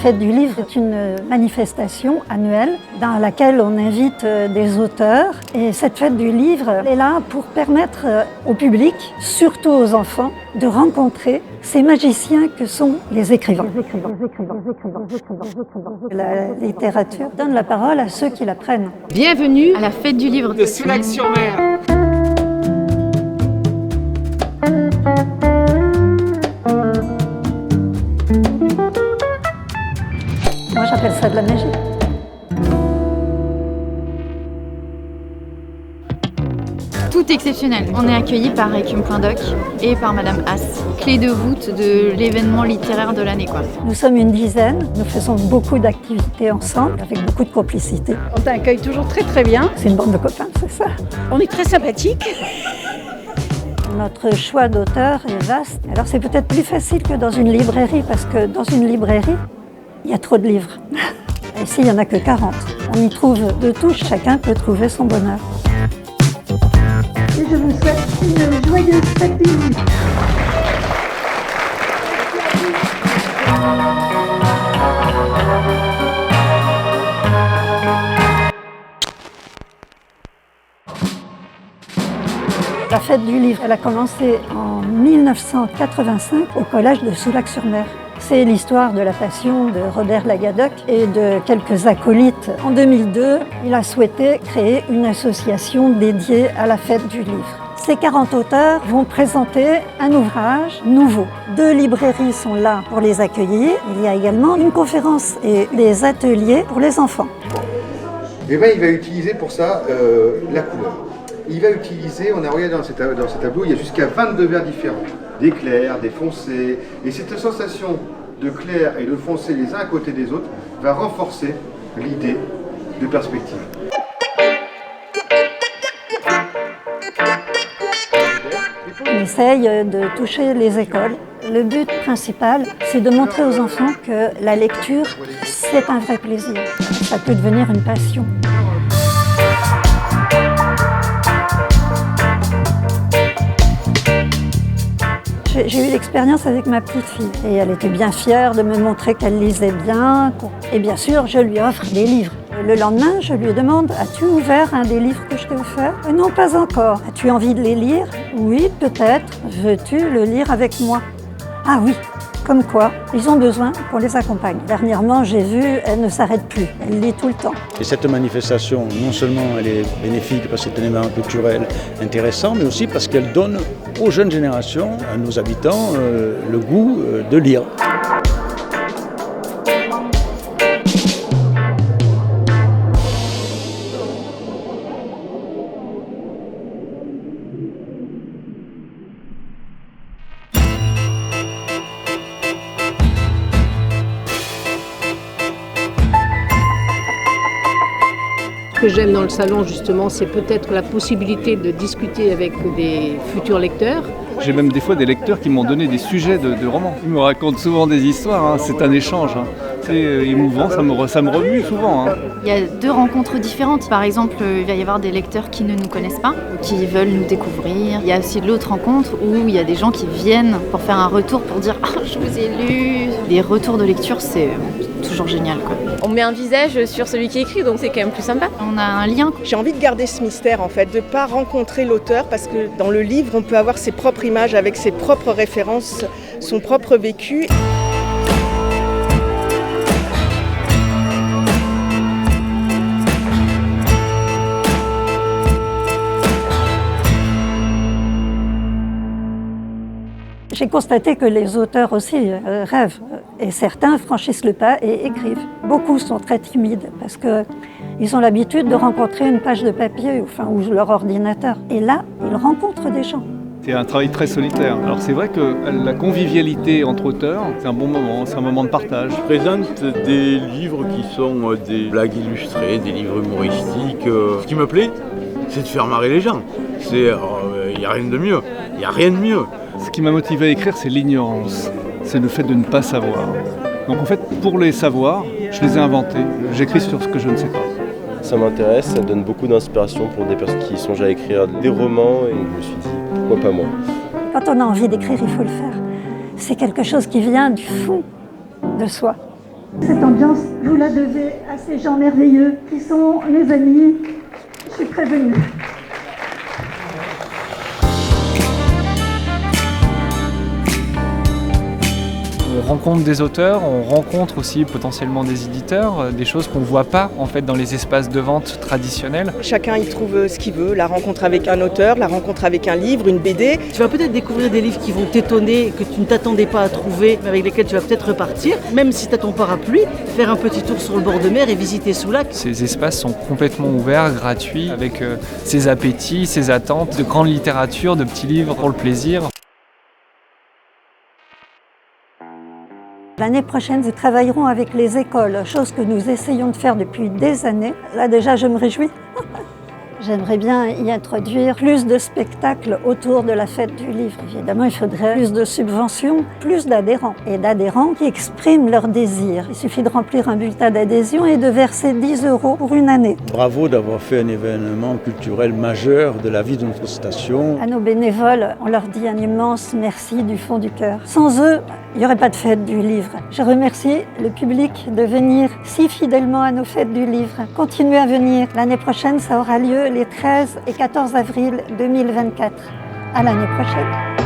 fête du livre est une manifestation annuelle dans laquelle on invite des auteurs. Et cette fête du livre est là pour permettre au public, surtout aux enfants, de rencontrer ces magiciens que sont les écrivains. La littérature donne la parole à ceux qui la prennent. Bienvenue à la fête du livre de Soulac-sur-Mer. Moi, j'appelle ça de la magie. Tout exceptionnel. On est accueillis par Ecume.doc et par Madame Haas, clé de voûte de l'événement littéraire de l'année, quoi. Nous sommes une dizaine, nous faisons beaucoup d'activités ensemble, avec beaucoup de complicité. On t'accueille toujours très très bien. C'est une bande de copains, c'est ça. On est très sympathiques. Notre choix d'auteur est vaste. Alors c'est peut-être plus facile que dans une librairie, parce que dans une librairie, il y a trop de livres. Ici, il n'y en a que 40. On y trouve de tout, chacun peut trouver son bonheur. Et je vous souhaite une joyeuse fête du livre. La fête du livre, elle a commencé en 1985 au collège de Soulac-sur-Mer. C'est l'histoire de la passion de Robert Lagadoc et de quelques acolytes. En 2002, il a souhaité créer une association dédiée à la fête du livre. Ces 40 auteurs vont présenter un ouvrage nouveau. 2 librairies sont là pour les accueillir. Il y a également une conférence et des ateliers pour les enfants. Et bien, il va utiliser pour ça la couleur. Il va utiliser, on a regardé dans ce tableau, il y a jusqu'à 22 verts différents. Des clairs, des foncés. Et cette sensation de clair et de foncé les uns à côté des autres va renforcer l'idée de perspective. On essaye de toucher les écoles. Le but principal, c'est de montrer aux enfants que la lecture, c'est un vrai plaisir. Ça peut devenir une passion. J'ai eu l'expérience avec ma petite fille et elle était bien fière de me montrer qu'elle lisait bien. Et bien sûr, je lui offre des livres. Le lendemain, je lui demande « As-tu ouvert un des livres que je t'ai offert ?»« Non, pas encore. As-tu envie de les lire ?»« Oui, peut-être. Veux-tu le lire avec moi ?»« Ah oui. » Comme quoi, ils ont besoin qu'on les accompagne. Dernièrement, j'ai vu, elle ne s'arrête plus, elle lit tout le temps. Et cette manifestation, non seulement elle est bénéfique parce que c'est un événement culturel intéressant, mais aussi parce qu'elle donne aux jeunes générations, à nos habitants, le goût de lire. Ce que j'aime dans le salon, justement, c'est peut-être la possibilité de discuter avec des futurs lecteurs. J'ai même des fois des lecteurs qui m'ont donné des sujets de romans. Ils me racontent souvent des histoires, hein. C'est un échange. Hein. C'est émouvant, ça me remue souvent. Hein. Il y a 2 rencontres différentes. Par exemple, il va y avoir des lecteurs qui ne nous connaissent pas, qui veulent nous découvrir. Il y a aussi l'autre rencontre où il y a des gens qui viennent pour faire un retour, pour dire « Ah, je vous ai lu ». Les retours de lecture, c'est toujours génial, quoi. On met un visage sur celui qui écrit, donc c'est quand même plus sympa. On a un lien. J'ai envie de garder ce mystère, en fait, de ne pas rencontrer l'auteur, parce que dans le livre, on peut avoir ses propres images avec ses propres références, son propre vécu. J'ai constaté que les auteurs aussi rêvent et certains franchissent le pas et écrivent. Beaucoup sont très timides parce qu'ils ont l'habitude de rencontrer une page de papier ou leur ordinateur. Et là, ils rencontrent des gens. C'est un travail très solitaire. Alors c'est vrai que la convivialité entre auteurs, c'est un bon moment, c'est un moment de partage. Je présente des livres qui sont des blagues illustrées, des livres humoristiques. Ce qui me plaît, c'est de faire marrer les gens. Il n'y a rien de mieux. Il n'y a rien de mieux. Ce qui m'a motivé à écrire, c'est l'ignorance. C'est le fait de ne pas savoir. Donc en fait, pour les savoirs, je les ai inventés. J'écris sur ce que je ne sais pas. Ça m'intéresse, ça donne beaucoup d'inspiration pour des personnes qui songent à écrire des romans et je me suis dit, pourquoi pas moi. Quand on a envie d'écrire, il faut le faire. C'est quelque chose qui vient du fond de soi. Cette ambiance, vous la devez à ces gens merveilleux qui sont mes amis. Je suis prévenue. On rencontre des auteurs, on rencontre aussi potentiellement des éditeurs, des choses qu'on ne voit pas en fait dans les espaces de vente traditionnels. Chacun y trouve ce qu'il veut, la rencontre avec un auteur, la rencontre avec un livre, une BD. Tu vas peut-être découvrir des livres qui vont t'étonner, que tu ne t'attendais pas à trouver, mais avec lesquels tu vas peut-être repartir, même si tu as ton parapluie, faire un petit tour sur le bord de mer et visiter Soulac. Ces espaces sont complètement ouverts, gratuits, avec ses appétits, ses attentes, de grande littérature, de petits livres pour le plaisir. L'année prochaine, nous travaillerons avec les écoles, chose que nous essayons de faire depuis des années. Là déjà, je me réjouis. J'aimerais bien y introduire plus de spectacles autour de la fête du livre. Évidemment, il faudrait plus de subventions, plus d'adhérents. Et d'adhérents qui expriment leur désir. Il suffit de remplir un bulletin d'adhésion et de verser 10 € pour une année. Bravo d'avoir fait un événement culturel majeur de la vie de notre station. À nos bénévoles, on leur dit un immense merci du fond du cœur. Sans eux, il n'y aurait pas de fête du livre. Je remercie le public de venir si fidèlement à nos fêtes du livre. Continuez à venir. L'année prochaine, ça aura lieu les 13 et 14 avril 2024. À l'année prochaine.